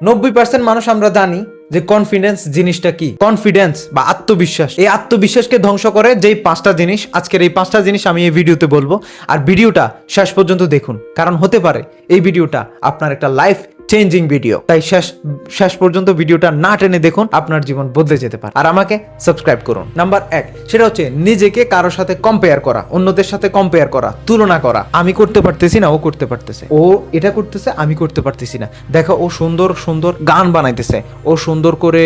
90% মানুষ আমরা জানি যে কনফিডেন্স জিনিসটা কি। কনফিডেন্স বা আত্মবিশ্বাস, এই আত্মবিশ্বাসকে ধ্বংস করে যেই 5টা জিনিস, আজকের এই 5টা জিনিস আমি এই ভিডিওতে বলবো। আর ভিডিওটা শেষ পর্যন্ত দেখুন, কারণ হতে পারে এই ভিডিওটা আপনার একটা লাইফ চেঞ্জিং ভিডিও। তাই শেষ পর্যন্ত ভিডিওটা না টেনে দেখুন, আপনার জীবন বদলে যেতে পারে। আর আমাকে সাবস্ক্রাইব করুন। নাম্বার 1, সেটা হচ্ছে নিজেকে কারোর সাথে কম্পেয়ার করা, অন্যদের সাথে কম্পেয়ার করা, তুলনা করা। আমি করতে পারতেছি না, ও করতে পারতেছে, ও এটা করতেছে, আমি করতে পারতেছি না। দেখো ও সুন্দর সুন্দর গান বানাইতেছে, ও সুন্দর করে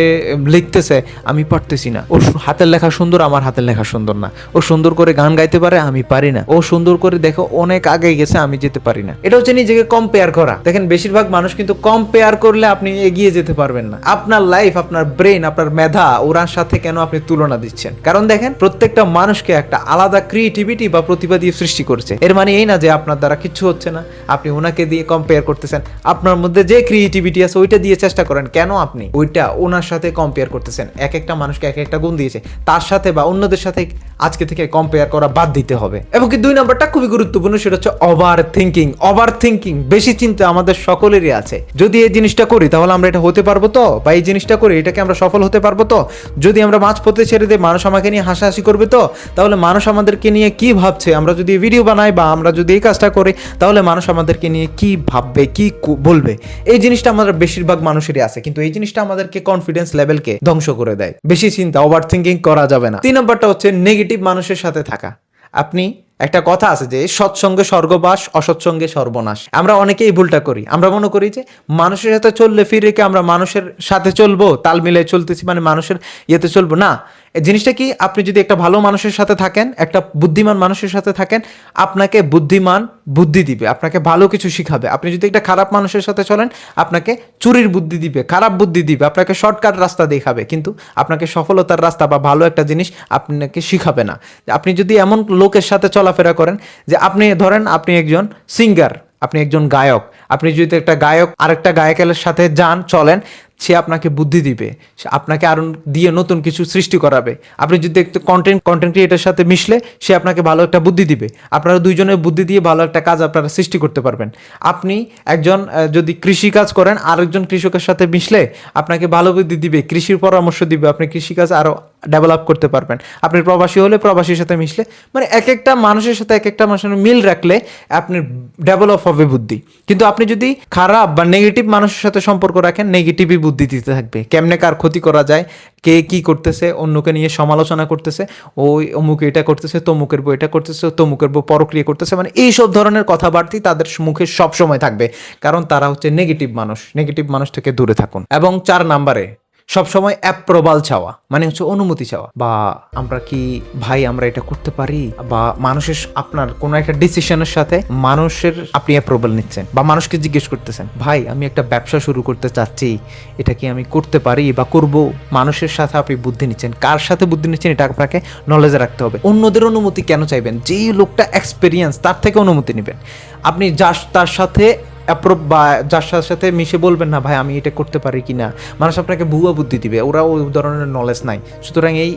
লিখতেছে, আমি পারতেছি না। ওর হাতের লেখা সুন্দর, আমার হাতের লেখা সুন্দর না। ও সুন্দর করে গান গাইতে পারে, আমি পারি না। ও সুন্দর করে দেখো অনেক আগে গেছে, আমি যেতে পারি না। এটা হচ্ছে নিজেকে কম্পেয়ার করা। দেখেন বেশিরভাগ মানুষ কিন্তু কম্পেয়ার করলে আপনি এগিয়ে যেতে পারবেন না। আপনার লাইফ, আপনার ব্রেন, আপনার মেধা, ওরার সাথে কেন আপনি তুলনা দিচ্ছেন? কারণ দেখেন প্রত্যেকটা মানুষকে একটা আলাদা ক্রিয়েটিভিটি বা প্রতিভা দিয়ে সৃষ্টি করছে। এর মানে এই না যে আপনার দ্বারা কিছু হচ্ছে না, আপনি ওনাকে দিয়ে কম্পেয়ার করতেছেন। আপনার মধ্যে যে ক্রিয়েটিভিটি আছে ওইটা দিয়ে চেষ্টা করেন। কেন আপনি ওইটা ওনার সাথে কম্পেয়ার করতেছেন? এক একটা মানুষকে এক একটা গুণ দিয়েছে, তার সাথে বা অন্যদের সাথে আজকে থেকে কম্পেয়ার করা বাদ দিতে হবে। এবং কি 2 নম্বরটা খুবই গুরুত্বপূর্ণ, সেটা হচ্ছে ওভার থিঙ্কিং। ওভার থিঙ্কিং, বেশি চিন্তা আমাদের সকলেরই আছে। যদি এই জিনিসটা করি তাহলে আমরা এটা হতে পারবো তো, বা এই জিনিসটা করি এটাকে আমরা সফল হতে পারবো তো, যদি আমরা মাঝপথে ছেড়ে দিই মানুষ আমাকে নিয়ে হাসাহাসি করবে তো, তাহলে মানুষ আমাদেরকে নিয়ে কি ভাবছে, আমরা যদি ভিডিও বানাই বা আমরা যদি এই কাজটা করি তাহলে মানুষ আমাদেরকে নিয়ে কি ভাববে, কি বলবে। এই জিনিসটা আমাদের বেশিরভাগ মানুষেরই আছে, কিন্তু এই জিনিসটা আমাদেরকে কনফিডেন্স লেভেলকে ধ্বংস করে দেয়। বেশি চিন্তা, ওভার থিঙ্কিং করা যাবে না। 3 নম্বরটা হচ্ছে নেগেটিভ মানুষের সাথে থাকা। আপনি একটা কথা আছে যে সৎসঙ্গে স্বর্গবাস, অসৎসঙ্গে সর্বনাশ। আমরা অনেকেই এই ভুলটা করি। আমরা মনে করি যে মানুষের সাথে চললে ফিরে কি আমরা মানুষের সাথে চলবো, তাল মিলাই চলতেছি মানে মানুষের ইয়েতে চলবো না। জিনিসটা কি, আপনি যদি একটা ভালো মানুষের সাথে থাকেন, একটা বুদ্ধিমান মানুষের সাথে থাকেন, আপনাকে বুদ্ধিমান বুদ্ধি দিবে, আপনাকে ভালো কিছু শিখাবে। আপনি যদি একটা খারাপ মানুষের সাথে চলেন, আপনাকে চুরির বুদ্ধি দিবে, খারাপ বুদ্ধি দিবে, আপনাকে শর্টকাট রাস্তা দেখাবে, কিন্তু আপনাকে সফলতার রাস্তা বা ভালো একটা জিনিস আপনাকে শিখাবে না। আপনি যদি এমন লোকের সাথে চলাফেরা করেন যে আপনি ধরেন আপনি একজন সিঙ্গার, আপনি একজন গায়ক, আপনি যদি একটা গায়ক আরেকটা গায়কের সাথে যান, চলেন, সে আপনাকে বুদ্ধি দিবে, সে আপনাকে আরো দিয়ে নতুন কিছু সৃষ্টি করাবে। আপনি যদি একটু কন্টেন্ট ক্রিয়েটারের সাথে মিশলে সে আপনাকে ভালো একটা বুদ্ধি দিবে, আপনারা দুইজনের বুদ্ধি দিয়ে ভালো একটা কাজ আপনারা সৃষ্টি করতে পারবেন। আপনি একজন যদি কৃষি কাজ করেন, আরেকজন কৃষকের সাথে মিশলে আপনাকে ভালো বুদ্ধি দিবে, কৃষির পরামর্শ দিবে, আপনি কৃষিকাজ আরো ডেভেলপ করতে পারবেন। আপনি প্রবাসী হলে প্রবাসীর সাথে মিশলে, মানে এক একটা মানুষের সাথে এক একটা মানুষের মিল রাখলে আপনি ডেভেলপ হবে বুদ্ধি। কিন্তু আপনি যদি খারাপ বা নেগেটিভ মানুষের সাথে সম্পর্ক রাখেন, নেগেটিভই বুদ্ধি দিতে থাকবে। কেমনে কার ক্ষতি করা যায়, কে কি করতেছে, অন্যকে নিয়ে সমালোচনা করতেছে, ওই অমুক এটা করতেছে, তমুকের বউ এটা করতেছে, তমুকের বউ পরক্রিয়া করতেছে, মানে এইসব ধরনের কথাবার্তা তাদের মুখে সব সময় থাকবে, কারণ তারা হচ্ছে নেগেটিভ মানুষ। নেগেটিভ মানুষ থেকে দূরে থাকুন। এবং 4 নম্বরে সবসময় অ্যাপ্রুভাল চাওয়া, মানে হচ্ছে অনুমতি চাওয়া, বা আমরা কি ভাই আমরা এটা করতে পারি, বা মানুষের আপনার কোনো একটা ডিসিশনের সাথে মানুষের আপনি অ্যাপ্রুভাল নিচ্ছেন, বা মানুষকে জিজ্ঞেস করতেছেন ভাই আমি একটা ব্যবসা শুরু করতে চাচ্ছি, এটা কি আমি করতে পারি বা করব। মানুষের সাথে আপনি বুদ্ধি নিচ্ছেন, কার সাথে বুদ্ধি নিচ্ছেন এটা আপনাকে নলেজে রাখতে হবে। অন্যদের অনুমতি কেন চাইবেন? যেই লোকটা এক্সপেরিয়েন্স তার থেকে অনুমতি নেবেন। আপনি তার সাথে অ্যাপ্রুভ বা যার সাথে মিশে বলবেন না ভাই আমি এটা করতে পারি কি না, মানুষ আপনাকে ভুয়া বুদ্ধি দিবে, ওরা ওই ধরনের নলেজ নাই। সুতরাং এই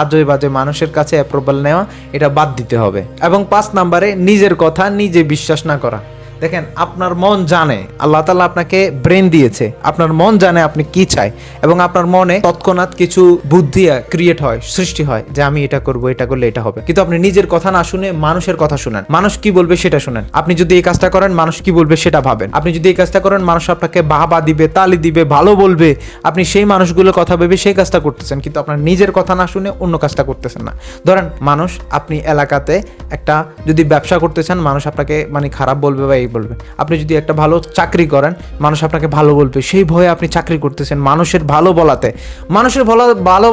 আজে বাজে মানুষের কাছে অ্যাপ্রুভাল নেওয়া এটা বাদ দিতে হবে। এবং 5 নম্বরে নিজের কথা নিজে বিশ্বাস না করা। দেখেন আপনার মন জানে, আল্লাহ তাআলা আপনাকে ব্রেন দিয়েছে, আপনার মন জানে আপনি কি চাই, এবং আপনার মনে তৎক্ষণাৎ কিছু বুদ্ধি ক্রিয়েট হয়, সৃষ্টি হয় যে আমি এটা করব, এটা করলে এটা হবে। কিন্তু আপনি নিজের কথা না শুনে মানুষের কথা শুনেন, মানুষ কি বলবে সেটা শুনেন। আপনি যদি এই কাজটা করেন মানুষ কি বলবে সেটা ভাবেন। আপনি যদি এই কাজটা করেন মানুষ আপনাকে বাহবা দিবে, তালি দিবে, ভালো বলবে, আপনি সেই মানুষগুলোর কথা ভেবে সেই কাজটা করতেছেন, কিন্তু আপনার নিজের কথা না শুনে অন্য কাজটা করতেছেন না। ধরেন মানুষ, আপনি এলাকাতে একটা যদি ব্যবসা করতে চান, মানুষ আপনাকে মানে খারাপ বলবে বা বলবে। আপনি যদি একটা ভালো চাকরি করেন, মানুষ আপনাকে ভালো বলবে, সেই ভয়ে আপনি চাকরি করতেছেন। মানুষের ভালো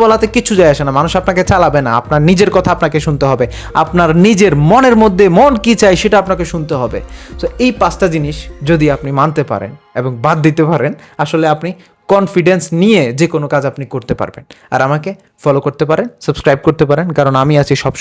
বলাতে কিছু যায় আসে না, মানুষ আপনাকে চালাবে না। আপনার নিজের কথা আপনাকে শুনতে হবে, আপনার নিজের মনের মধ্যে মন কি চাই সেটা আপনাকে শুনতে হবে। তো এই 5টা জিনিস যদি আপনি মানতে পারেন এবং বাদ দিতে পারেন, আসলে আপনি কনফিডেন্স নিয়ে যে কোনো কাজ আপনি করতে পারবেন। আর আমাকে ফলো করতে পারেন, সাবস্ক্রাইব করতে পারেন, কারণ আমি আছি সব